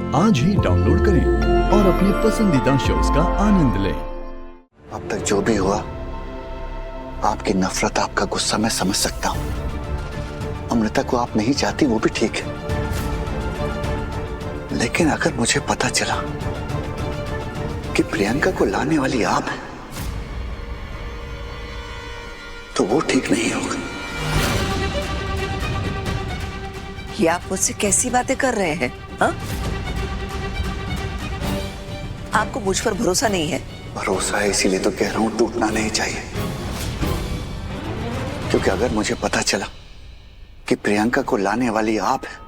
आज ही डाउनलोड करें और अपने पसंदीदा शोज का आनंद लें। अब तक जो भी हुआ, आपकी नफरत, आपका गुस्सा मैं समझ सकता हूं। अमृता को आप नहीं चाहती, वो भी ठीक है, लेकिन अगर मुझे पता चला कि प्रियंका को लाने वाली आप हैं, तो वो ठीक नहीं होगा। ये आप मुझसे कैसी बातें कर रहे हैं? हाँ? आपको मुझ पर भरोसा नहीं है? भरोसा है, इसीलिए तो कह रहा हूं, टूटना नहीं चाहिए। क्योंकि अगर मुझे पता चला कि प्रियंका को लाने वाली आप हैं,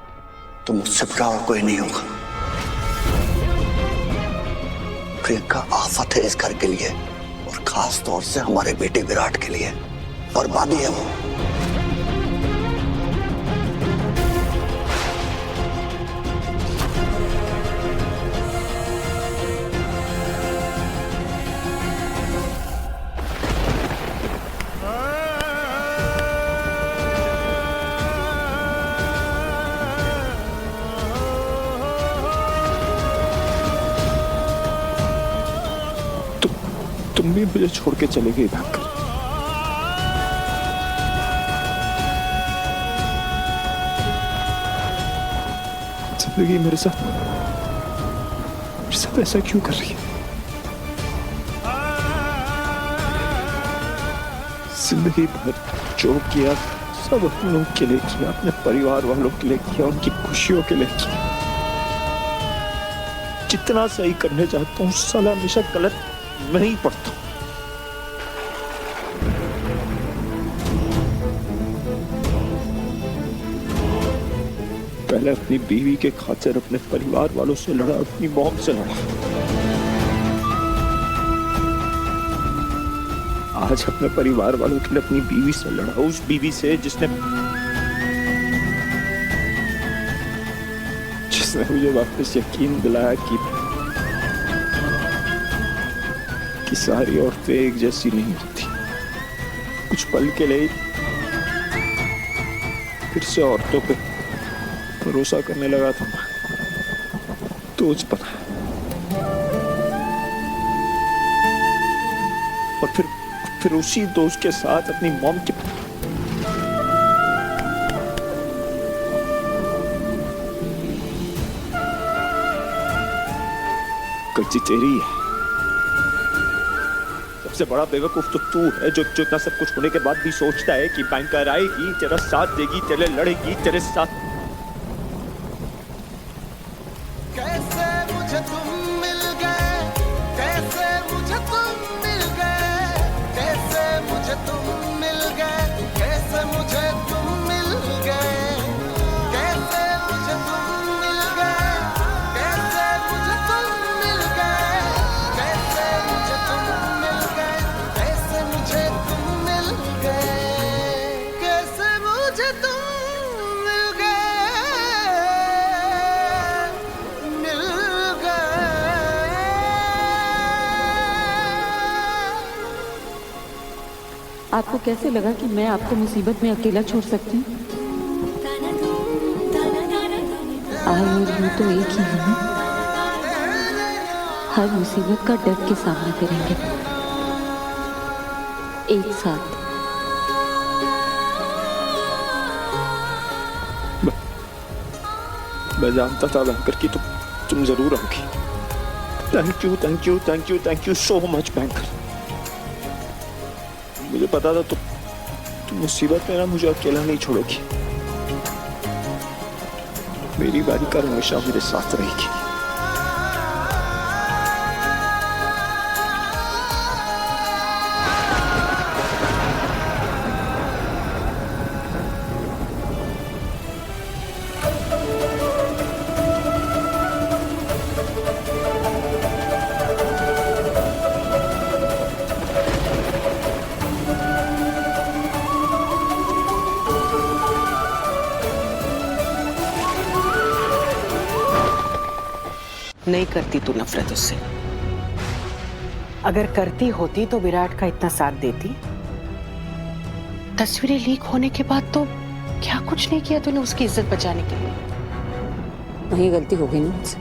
तो मुझसे बुरा और कोई नहीं होगा। प्रियंका आफत है इस घर के लिए, और खास तौर से हमारे बेटे विराट के लिए बर्बादी है वो। तुम भी मुझे छोड़ के चले गई भागकर। जिंदगी मेरे साथ ऐसा क्यों कर रही है? जिंदगी भर जो किया सब अपने लोग के लिए किया, अपने परिवार वालों के लिए किया, उनकी खुशियों के लिए किया। जितना सही करने जाता हूँ साला हमेशा गलत मैं ही पढ़ता हूं। पहले अपनी बीवी के खातिर अपने परिवार वालों से लड़ा, अपनी मौत से लड़ा। आज अपने परिवार वालों के लिए अपनी बीवी से लड़ा, उस बीवी से जिसने मुझे वापस यकीन दिलाया कि सारी औरतें एक जैसी नहीं होती। कुछ पल के लिए फिर से औरतों पे भरोसा करने लगा था, तो मुझे पता है। और फिर उसी दोस्त के साथ अपनी मॉम की गलती तेरी है। सबसे बड़ा बेवकूफ तो तू है, जो इतना सब कुछ होने के बाद भी सोचता है कि बैंकर आएगी, तेरा साथ देगी, तेरे लड़ेगी, तेरे साथ। कैसे मुझे तुम मिल गए, कैसे मुझे तुम मिल गए, कैसे मुझे तुम मिल गए, कैसे मुझे तुम मिल गए, कैसे मुझे तुम मिल गए, कैसे मुझे तुम मिल गए, कैसे मुझे तुम मिल गए, कैसे मुझे तुम मिल गए, कैसे मुझे तुम आपको कैसे लगा कि मैं आपको मुसीबत में अकेला छोड़ सकती हूँ? आई और यू तो एक ही है ना। हर मुसीबत का डट के सामना करेंगे एक साथ। मैं जानता था बैंकर की तुम जरूर आओगी। Thank you thank you thank you thank you so much banker. मुझे पता था तुम मुसीबत में ना मुझे अकेला नहीं छोड़ोगी। मेरी बारी का हमेशा मेरे साथ रहेगी। नहीं करती तू नफरत उससे। अगर करती होती तो विराट का इतना साथ देती। तस्वीरें लीक होने के बाद तो क्या कुछ नहीं किया तूने उसकी इज्जत बचाने के लिए। वही गलती हो गई ना मुझसे।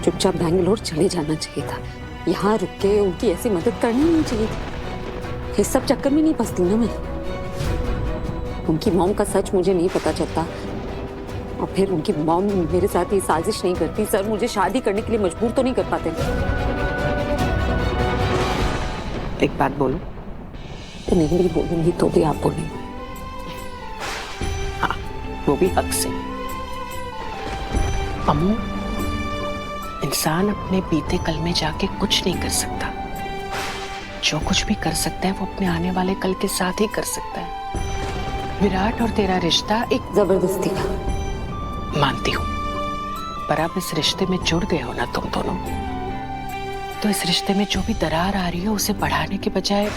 चुपचाप बैंगलोर चले जाना चाहिए था। यहाँ रुक के उनकी ऐसी मदद करनी नहीं चाहिए थी। इस सब चक्कर में नहीं फंसती ना मैं। उनकी मॉम का सच मुझे नहीं पता चलता और फिर उनकी मॉम मेरे साथ ये साजिश नहीं करती। सर मुझे शादी करने के लिए मजबूर तो नहीं कर पाते। एक बात बोलो। तो नहीं भी बोलूंगी तो भी आप बोलेंगे। हाँ, वो भी हक से। अम्मू, इंसान अपने बीते कल में जाके कुछ नहीं कर सकता। जो कुछ भी कर सकता है वो अपने आने वाले कल के साथ ही कर सकता है। विराट और तेरा रिश्ता एक जबरदस्ती का। मानती हूँ, पर आप इस रिश्ते में जुड़ गए हो ना तुम दोनों, तो इस रिश्ते में जो भी दरार आ रही है उसे बढ़ाने के बजाय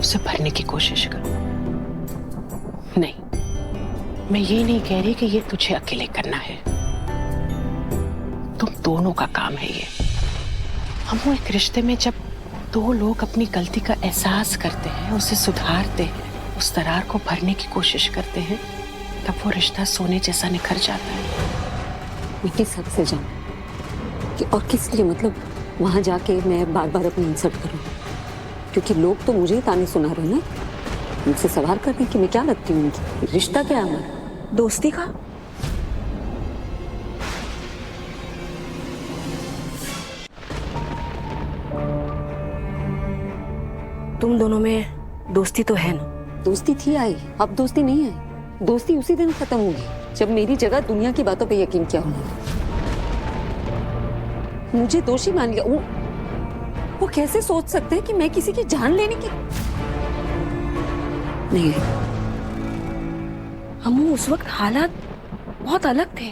उसे भरने की कोशिश करो। नहीं, मैं ये नहीं कह रही कि ये तुझे अकेले करना है, तुम दोनों का काम है ये। हम एक रिश्ते में जब दो लोग अपनी गलती का एहसास करते हैं, उसे सुधारते हैं, उस दरार को भरने की कोशिश करते हैं, तब वो रिश्ता सोने जैसा निखर जाता है। मैं किस हद से जाऊं कि और किस लिए, मतलब वहां जाके मैं बार बार अपनी इंसल्ट करूं? क्योंकि लोग तो मुझे ही ताने सुना रहे हैं ना। मुझसे सवाल कर रहे हैं कि मैं क्या लगती हूँ उनकी। रिश्ता क्या है हमारा? दोस्ती का? तुम दोनों में दोस्ती तो है ना? दोस्ती थी आई, अब दोस्ती नहीं है। दोस्ती उसी दिन खत्म होगी जब मेरी जगह दुनिया की बातों पे यकीन किया उन्होंने। मुझे दोषी मान लिया। वो कैसे सोच सकते हैं कि मैं किसी की जान लेने की नहीं है। हम उस वक्त हालात बहुत अलग थे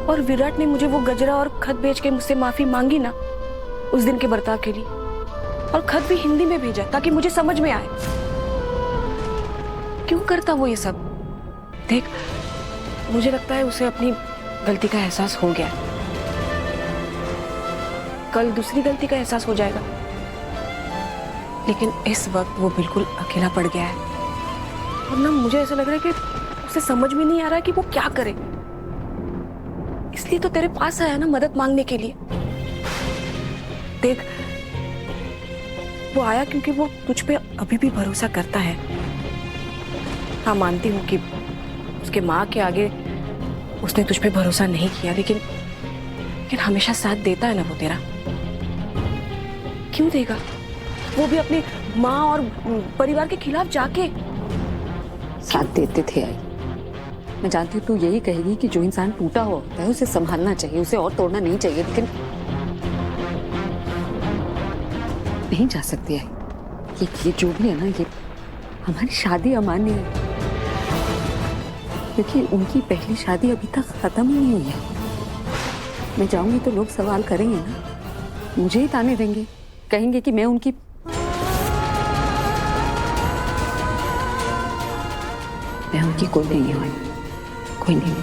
और विराट ने मुझे वो गजरा और खत भेज के मुझसे माफी मांगी ना उस दिन के बर्ताव के लिए, और खत भी हिंदी में भेजा ताकि मुझे समझ में आए। क्यों करता वो ये सब? देख, मुझे लगता है उसे अपनी गलती का एहसास हो गया। कल दूसरी गलती का एहसास हो जाएगा, लेकिन इस वक्त वो बिल्कुल अकेला पड़ गया है। और ना मुझे ऐसा लग रहा है कि उसे समझ में नहीं आ रहा कि वो क्या करे। इसलिए तो तेरे पास आया ना मदद मांगने के लिए। देख, वो आया क्योंकि वो तुझ पे अभी भी भरोसा करता है। हाँ, मानती हूँ कि उसके माँ के आगे उसने तुझ पे भरोसा नहीं किया, लेकिन हमेशा साथ देता है ना वो तेरा। क्यों देगा? वो भी अपनी माँ और परिवार के खिलाफ जाके साथ देते थे आई। मैं जानती हूँ तू यही कहेगी कि जो इंसान टूटा हुआ होता है उसे संभालना चाहिए, उसे और तोड़ना नहीं चाहिए, लेकिन नहीं जा सकती है। ये जो भी है ना, ये हमारी शादी अमान्य है क्योंकि उनकी पहली शादी अभी तक खत्म ही नहीं हुई है। मैं जाऊंगी तो लोग सवाल करेंगे ना, मुझे ही ताने देंगे, कहेंगे कि मैं उनकी कोई नहीं हूँ, कोई नहीं।